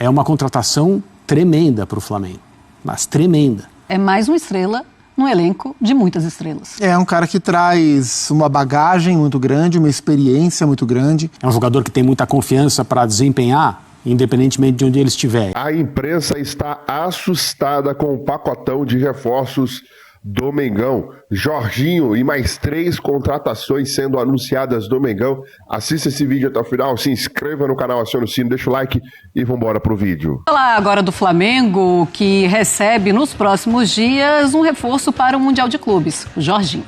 é uma contratação tremenda para o Flamengo, mas tremenda. É mais uma estrela no elenco de muitas estrelas. É um cara que traz uma bagagem muito grande, uma experiência muito grande. É um jogador que tem muita confiança para desempenhar, independentemente de onde ele estiver. A imprensa está assustada com o pacotão de reforços do Mengão. Jorginho e mais 3 contratações sendo anunciadas do Mengão. Assista esse vídeo até o final, se inscreva no canal, acione o sino, deixa o like e vambora pro vídeo. Falar agora do Flamengo, que recebe nos próximos dias um reforço para o Mundial de Clubes, o Jorginho.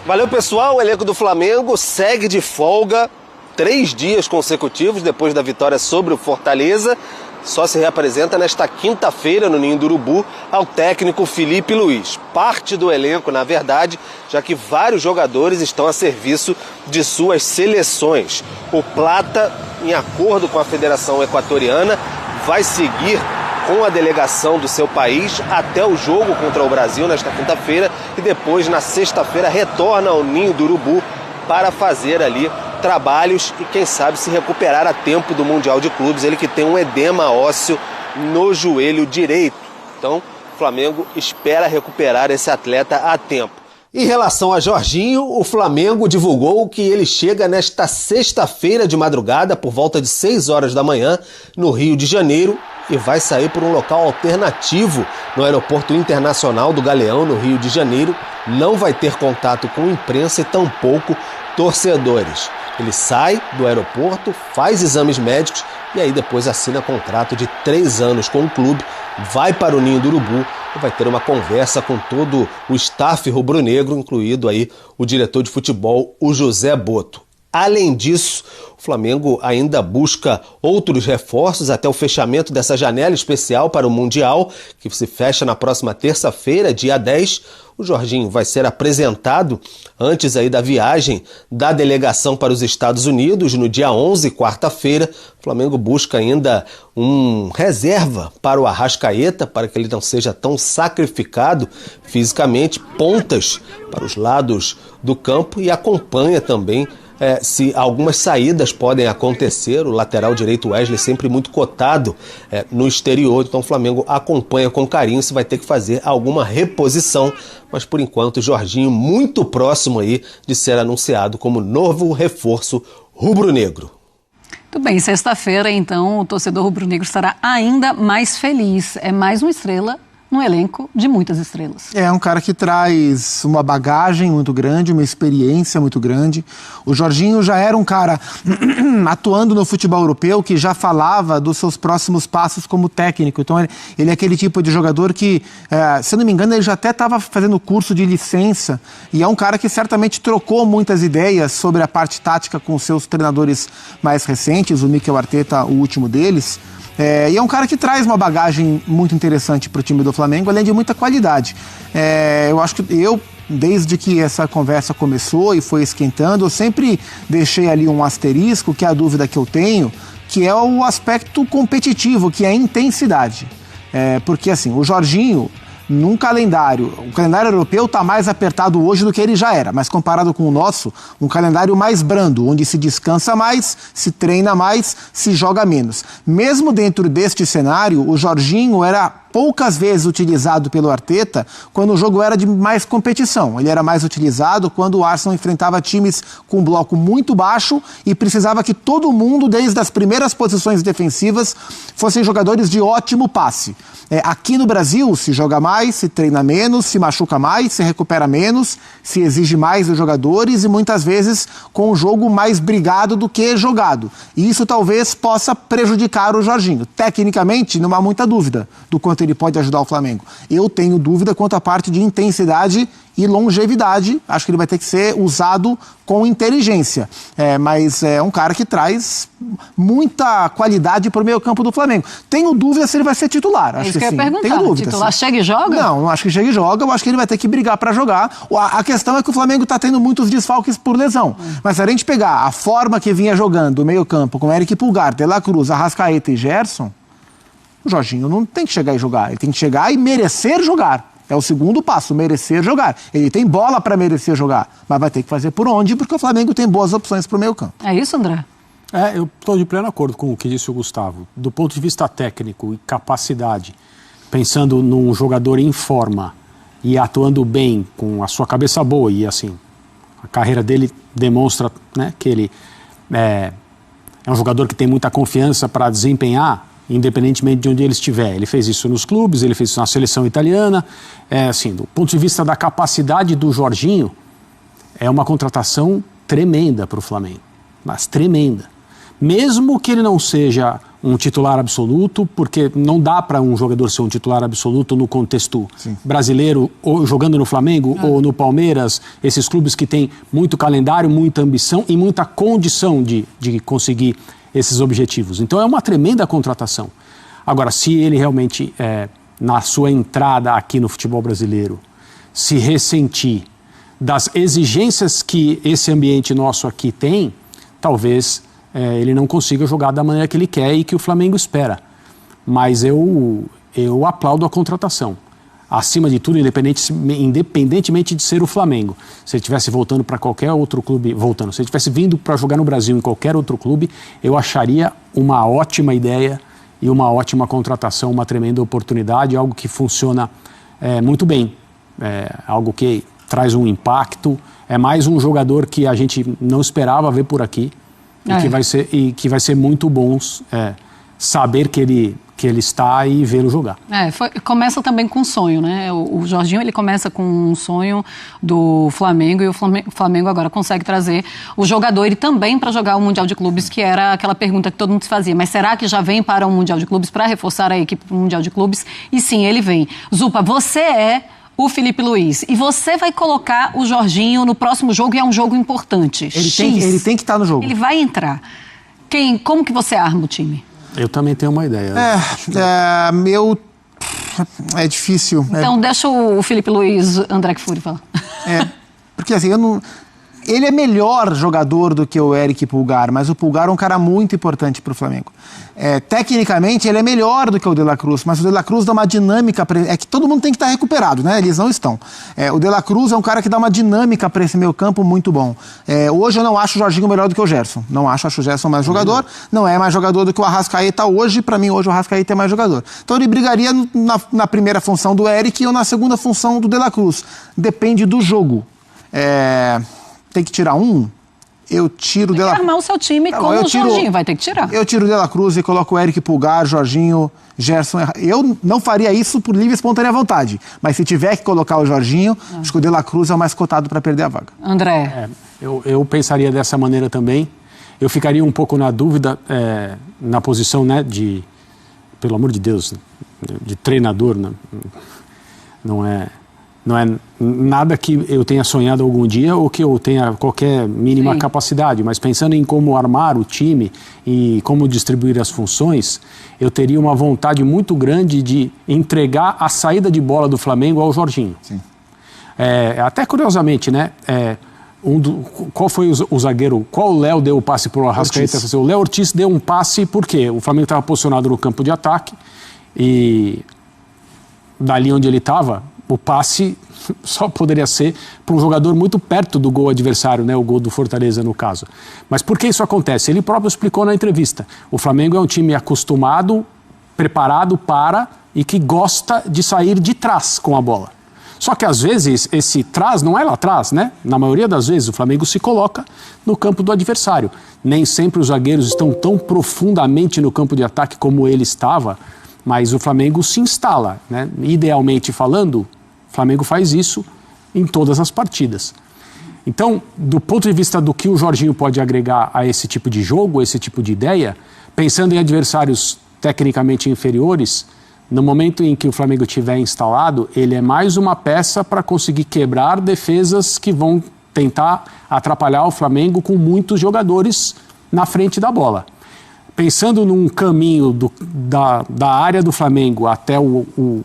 Valeu, pessoal. O elenco do Flamengo segue de folga 3 dias consecutivos depois da vitória sobre o Fortaleza. Só se reapresenta nesta quinta-feira no Ninho do Urubu ao técnico Felipe Luiz. Parte do elenco, na verdade, já que vários jogadores estão a serviço de suas seleções. O Plata, em acordo com a Federação Equatoriana, vai seguir com a delegação do seu país até o jogo contra o Brasil nesta quinta-feira e depois, na sexta-feira, retorna ao Ninho do Urubu para fazer ali trabalhos e, quem sabe, se recuperar a tempo do Mundial de Clubes. Ele que tem um edema ósseo no joelho direito. Então, o Flamengo espera recuperar esse atleta a tempo. Em relação a Jorginho, o Flamengo divulgou que ele chega nesta sexta-feira de madrugada, por volta de 6 horas da manhã, no Rio de Janeiro, e vai sair por um local alternativo no Aeroporto Internacional do Galeão, no Rio de Janeiro. Não vai ter contato com imprensa e tampouco torcedores. Ele sai do aeroporto, faz exames médicos e aí depois assina contrato de 3 anos com o clube, vai para o Ninho do Urubu e vai ter uma conversa com todo o staff rubro-negro, incluído aí o diretor de futebol, o José Boto. Além disso, o Flamengo ainda busca outros reforços até o fechamento dessa janela especial para o Mundial, que se fecha na próxima terça-feira, dia 10. O Jorginho vai ser apresentado antes aí da viagem da delegação para os Estados Unidos, no dia 11, quarta-feira. O Flamengo busca ainda um reserva para o Arrascaeta, para que ele não seja tão sacrificado fisicamente, pontas para os lados do campo, e acompanha também se algumas saídas podem acontecer. O lateral direito Wesley sempre muito cotado no exterior, então o Flamengo acompanha com carinho se vai ter que fazer alguma reposição, mas por enquanto o Jorginho muito próximo aí de ser anunciado como novo reforço rubro-negro. Muito bem, sexta-feira então o torcedor rubro-negro estará ainda mais feliz. É mais uma estrela no elenco de muitas estrelas. É um cara que traz uma bagagem muito grande, uma experiência muito grande. O Jorginho já era um cara atuando no futebol europeu que já falava dos seus próximos passos como técnico. Então ele é aquele tipo de jogador que, se eu não me engano, ele já até estava fazendo curso de licença, e é um cara que certamente trocou muitas ideias sobre a parte tática com seus treinadores mais recentes, o Mikel Arteta, o último deles. E é um cara que traz uma bagagem muito interessante para o time do Flamengo, além de muita qualidade. Eu acho que desde que essa conversa começou e foi esquentando, eu sempre deixei ali um asterisco, que é a dúvida que eu tenho, que é o aspecto competitivo, que é a intensidade. Porque assim, o Jorginho, o calendário europeu está mais apertado hoje do que ele já era, mas comparado com o nosso, um calendário mais brando, onde se descansa mais, se treina mais, se joga menos. Mesmo dentro deste cenário, o Jorginho era poucas vezes utilizado pelo Arteta quando o jogo era de mais competição. Ele era mais utilizado quando o Arsenal enfrentava times com um bloco muito baixo e precisava que todo mundo, desde as primeiras posições defensivas, fossem jogadores de ótimo passe. Aqui no Brasil se joga mais, se treina menos, se machuca mais, se recupera menos, se exige mais dos jogadores e muitas vezes com o jogo mais brigado do que jogado. E isso talvez possa prejudicar o Jorginho. Tecnicamente, não há muita dúvida do quanto ele pode ajudar o Flamengo. Eu tenho dúvida quanto à parte de intensidade e longevidade. Acho que ele vai ter que ser usado com inteligência. Mas é um cara que traz muita qualidade para o meio campo do Flamengo. Tenho dúvida se ele vai ser titular. Acho isso que eu sim. ia perguntar. Tenho dúvida. Titular chega e joga? Não acho que chega e joga. Eu acho que ele vai ter que brigar para jogar. A questão é que o Flamengo está tendo muitos desfalques por lesão. Mas se a gente pegar a forma que vinha jogando o meio campo com Eric Pulgar, De La Cruz, Arrascaeta e Gerson, o Jorginho não tem que chegar e jogar. Ele tem que chegar e merecer jogar. É o segundo passo, merecer jogar. Ele tem bola para merecer jogar, mas vai ter que fazer por onde, porque o Flamengo tem boas opções para o meio campo. É isso, André? Eu estou de pleno acordo com o que disse o Gustavo. Do ponto de vista técnico e capacidade, pensando num jogador em forma e atuando bem, com a sua cabeça boa, e assim, a carreira dele demonstra, né, que ele é um jogador que tem muita confiança para desempenhar, independentemente de onde ele estiver. Ele fez isso nos clubes, ele fez isso na seleção italiana. Assim, do ponto de vista da capacidade do Jorginho, é uma contratação tremenda para o Flamengo, mas tremenda. Mesmo que ele não seja um titular absoluto, porque não dá para um jogador ser um titular absoluto no contexto brasileiro, ou jogando no Flamengo ou no Palmeiras, esses clubes que têm muito calendário, muita ambição e muita condição de conseguir esses objetivos. Então é uma tremenda contratação. Agora, se ele realmente, na sua entrada aqui no futebol brasileiro, se ressentir das exigências que esse ambiente nosso aqui tem, talvez ele não consiga jogar da maneira que ele quer e que o Flamengo espera. Mas eu aplaudo a contratação. Acima de tudo, independentemente de ser o Flamengo. Se ele estivesse voltando para qualquer outro clube, se ele estivesse vindo para jogar no Brasil em qualquer outro clube, eu acharia uma ótima ideia e uma ótima contratação, uma tremenda oportunidade, algo que funciona muito bem, algo que traz um impacto, é mais um jogador que a gente não esperava ver por aqui e que vai ser muito bom saber que ele está e vê-lo jogar. Começa também com um sonho, né? O Jorginho, ele começa com um sonho do Flamengo e o Flamengo agora consegue trazer o jogador ele também para jogar o Mundial de Clubes, que era aquela pergunta que todo mundo se fazia. Mas será que já vem para o Mundial de Clubes, para reforçar a equipe para o Mundial de Clubes? E sim, ele vem. Zupa, você é o Felipe Luiz e você vai colocar o Jorginho no próximo jogo e é um jogo importante. Ele tem que estar no jogo. Ele vai entrar. Como que você arma o time? Eu também tenho uma ideia. É difícil. Então deixa o Felipe Luiz, André Kfouri falar. Porque assim, ele é melhor jogador do que o Eric Pulgar, mas o Pulgar é um cara muito importante para o Flamengo. Tecnicamente, ele é melhor do que o De La Cruz, mas o De La Cruz dá uma dinâmica. É que todo mundo tem que estar recuperado, né? Eles não estão. O De La Cruz é um cara que dá uma dinâmica para esse meio campo muito bom. Hoje eu não acho o Jorginho melhor do que o Gerson. Acho o Gerson mais jogador. Não é mais jogador do que o Arrascaeta hoje. Para mim, hoje o Arrascaeta é mais jogador. Então ele brigaria na primeira função do Eric ou na segunda função do De La Cruz. Depende do jogo. Tem que tirar um, eu tiro o De La Cruz. Armar o seu time com o Jorginho, vai ter que tirar. Eu tiro o De La Cruz e coloco o Eric Pulgar, Jorginho, Gerson. Eu não faria isso por livre e espontânea vontade, mas se tiver que colocar o Jorginho, acho que o De La Cruz é o mais cotado para perder a vaga. André. Eu pensaria dessa maneira também. Eu ficaria um pouco na dúvida na posição, né, pelo amor de Deus, de treinador, né? Não é nada que eu tenha sonhado algum dia ou que eu tenha qualquer mínima capacidade, mas pensando em como armar o time e como distribuir as funções, eu teria uma vontade muito grande de entregar a saída de bola do Flamengo ao Jorginho. Sim. Até curiosamente, né? Qual foi o zagueiro? Qual o Léo deu o passe para o Arrascaeta? O Léo Ortiz deu um passe porque o Flamengo estava posicionado no campo de ataque e dali onde ele estava, o passe só poderia ser para um jogador muito perto do gol adversário, né? O gol do Fortaleza, no caso. Mas por que isso acontece? Ele próprio explicou na entrevista. O Flamengo é um time acostumado, preparado para e que gosta de sair de trás com a bola. Só que às vezes esse trás não é lá atrás, né? Na maioria das vezes o Flamengo se coloca no campo do adversário. Nem sempre os zagueiros estão tão profundamente no campo de ataque como ele estava, mas o Flamengo se instala, né? Idealmente falando, o Flamengo faz isso em todas as partidas. Então, do ponto de vista do que o Jorginho pode agregar a esse tipo de jogo, a esse tipo de ideia, pensando em adversários tecnicamente inferiores, no momento em que o Flamengo estiver instalado, ele é mais uma peça para conseguir quebrar defesas que vão tentar atrapalhar o Flamengo com muitos jogadores na frente da bola. Pensando num caminho da área do Flamengo até o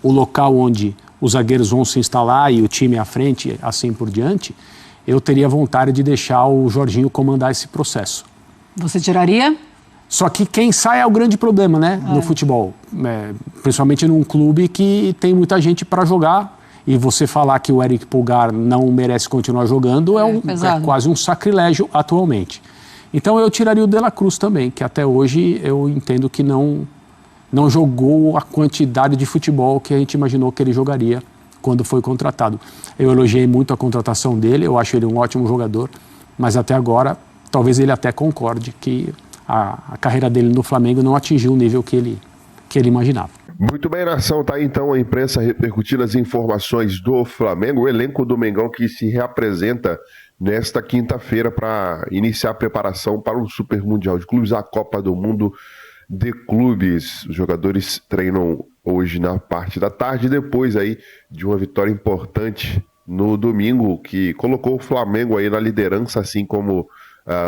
local onde os zagueiros vão se instalar e o time à frente, assim por diante, eu teria vontade de deixar o Jorginho comandar esse processo. Você tiraria? Só que quem sai é o grande problema, né, no futebol. Principalmente num clube que tem muita gente para jogar. E você falar que o Eric Pulgar não merece continuar jogando é quase um sacrilégio atualmente. Então eu tiraria o De La Cruz também, que até hoje eu entendo que não jogou a quantidade de futebol que a gente imaginou que ele jogaria quando foi contratado. Eu elogiei muito a contratação dele, eu acho ele um ótimo jogador, mas até agora talvez ele até concorde que a carreira dele no Flamengo não atingiu o nível que ele imaginava. Muito bem, nação, tá aí então a imprensa repercutindo as informações do Flamengo, o elenco do Mengão que se reapresenta nesta quinta-feira para iniciar a preparação para o Super Mundial de Clubes, a Copa do Mundo de Clubes. Os jogadores treinam hoje na parte da tarde, depois aí de uma vitória importante no domingo, que colocou o Flamengo aí na liderança, assim como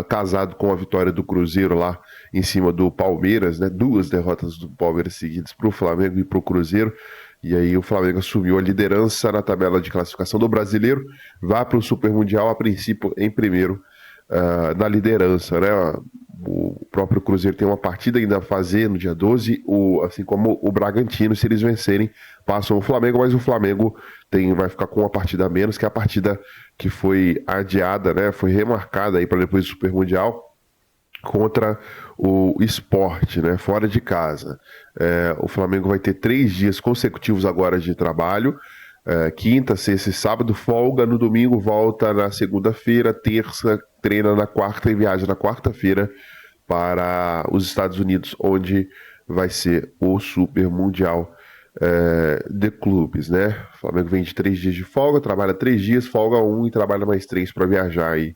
casado com a vitória do Cruzeiro lá em cima do Palmeiras, né? 2 derrotas do Palmeiras seguidas para o Flamengo e para o Cruzeiro, e aí o Flamengo assumiu a liderança na tabela de classificação do Brasileiro, vai para o Super Mundial, a princípio em primeiro na liderança, né? O próprio Cruzeiro tem uma partida ainda a fazer no dia 12, assim como o Bragantino, se eles vencerem, passam o Flamengo, mas o Flamengo vai ficar com uma partida a menos, que é a partida que foi adiada, né? Foi remarcada aí para depois do Super Mundial, contra o Sport, né? Fora de casa. O Flamengo vai ter 3 dias consecutivos agora de trabalho, quinta, sexta e sábado, folga no domingo, volta na segunda-feira, terça, treina na quarta e viaja na quarta-feira para os Estados Unidos, onde vai ser o Super Mundial de Clubes, né? O Flamengo vem de 3 dias de folga, trabalha 3 dias, folga 1 e trabalha mais 3 para viajar aí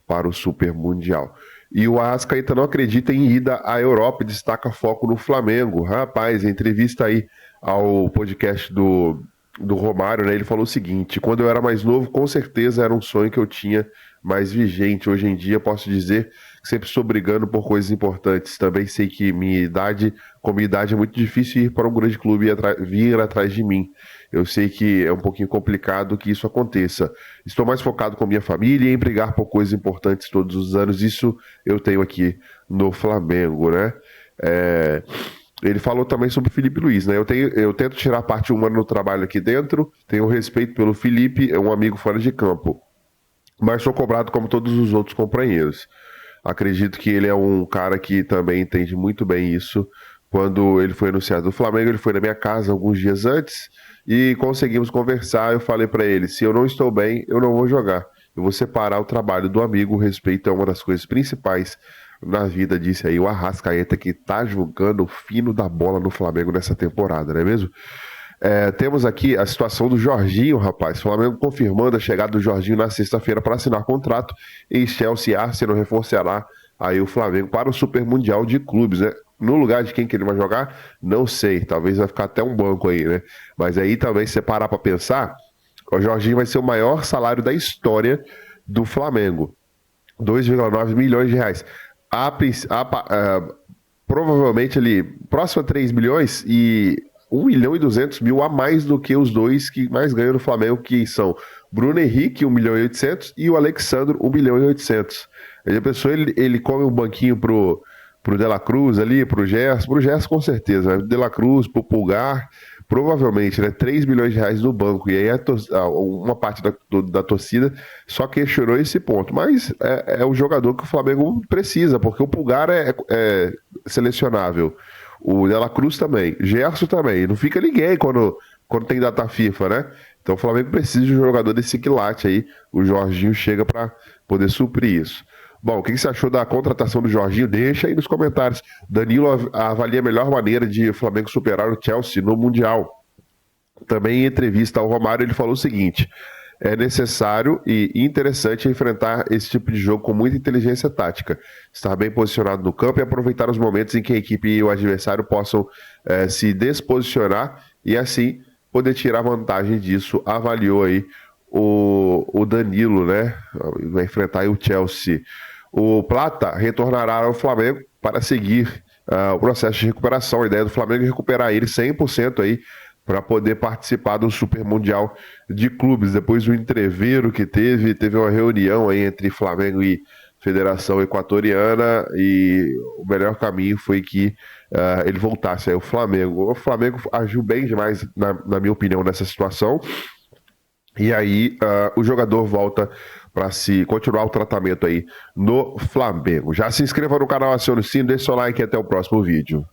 para o Super Mundial. E o Arrascaeta não acredita em ida à Europa e destaca foco no Flamengo. Rapaz, entrevista aí ao podcast do Romário, né? Ele falou o seguinte: quando eu era mais novo, com certeza era um sonho que eu tinha mais vigente. Hoje em dia posso dizer que sempre estou brigando por coisas importantes. Também sei que com minha idade é muito difícil ir para um grande clube e vir atrás de mim. Eu sei que é um pouquinho complicado que isso aconteça. Estou mais focado com minha família e em brigar por coisas importantes todos os anos. Isso eu tenho aqui no Flamengo, né? Ele falou também sobre o Felipe Luiz, né? Eu tento tirar a parte humana no trabalho aqui dentro, tenho respeito pelo Felipe, é um amigo fora de campo, mas sou cobrado como todos os outros companheiros. Acredito que ele é um cara que também entende muito bem isso. Quando ele foi anunciado do Flamengo, ele foi na minha casa alguns dias antes e conseguimos conversar. Eu falei para ele: se eu não estou bem, eu não vou jogar. Eu vou separar o trabalho do amigo. O respeito é uma das coisas principais na vida, disse aí o Arrascaeta, que tá jogando o fino da bola no Flamengo nessa temporada, não é mesmo? Temos aqui a situação do Jorginho, rapaz. O Flamengo confirmando a chegada do Jorginho na sexta-feira para assinar contrato em Chelsea. Arsenal reforçará aí o Flamengo para o Super Mundial de Clubes, né? No lugar de quem que ele vai jogar, não sei. Talvez vai ficar até um banco aí, né? Mas aí também, se você parar para pensar, o Jorginho vai ser o maior salário da história do Flamengo. 2,9 milhões de reais. Provavelmente ali, próximo a 3 milhões e 1 milhão e 200 mil a mais do que os dois que mais ganham no Flamengo, que são Bruno Henrique, 1 milhão e 800, e o Alexandro, 1 milhão e 800. Aí a pessoa, ele come um banquinho pro De La Cruz ali, pro Gerson com certeza, né? De La Cruz, pro Pulgar, provavelmente, né? 3 milhões de reais no banco, e aí uma parte da torcida só questionou esse ponto, mas é o jogador que o Flamengo precisa, porque o Pulgar é selecionável, o De La Cruz também, Gerson também, não fica ninguém quando tem data FIFA, né? Então o Flamengo precisa de um jogador desse quilate aí, o Jorginho chega para poder suprir isso. Bom, o que você achou da contratação do Jorginho? Deixa aí nos comentários. Danilo avalia a melhor maneira de o Flamengo superar o Chelsea no Mundial. Também em entrevista ao Romário, ele falou o seguinte: é necessário e interessante enfrentar esse tipo de jogo com muita inteligência tática, estar bem posicionado no campo e aproveitar os momentos em que a equipe e o adversário possam se desposicionar e assim poder tirar vantagem disso. Avaliou aí o Danilo, né? Vai enfrentar aí o Chelsea. O Plata retornará ao Flamengo para seguir o processo de recuperação. A ideia do Flamengo é recuperar ele 100% aí para poder participar do Super Mundial de Clubes. Depois do entreveiro que teve uma reunião aí entre Flamengo e Federação Equatoriana e o melhor caminho foi que ele voltasse aí ao Flamengo. O Flamengo agiu bem demais, na minha opinião, nessa situação. E aí o jogador volta para se continuar o tratamento aí no Flamengo. Já se inscreva no canal, acione o sino, deixe seu like e até o próximo vídeo.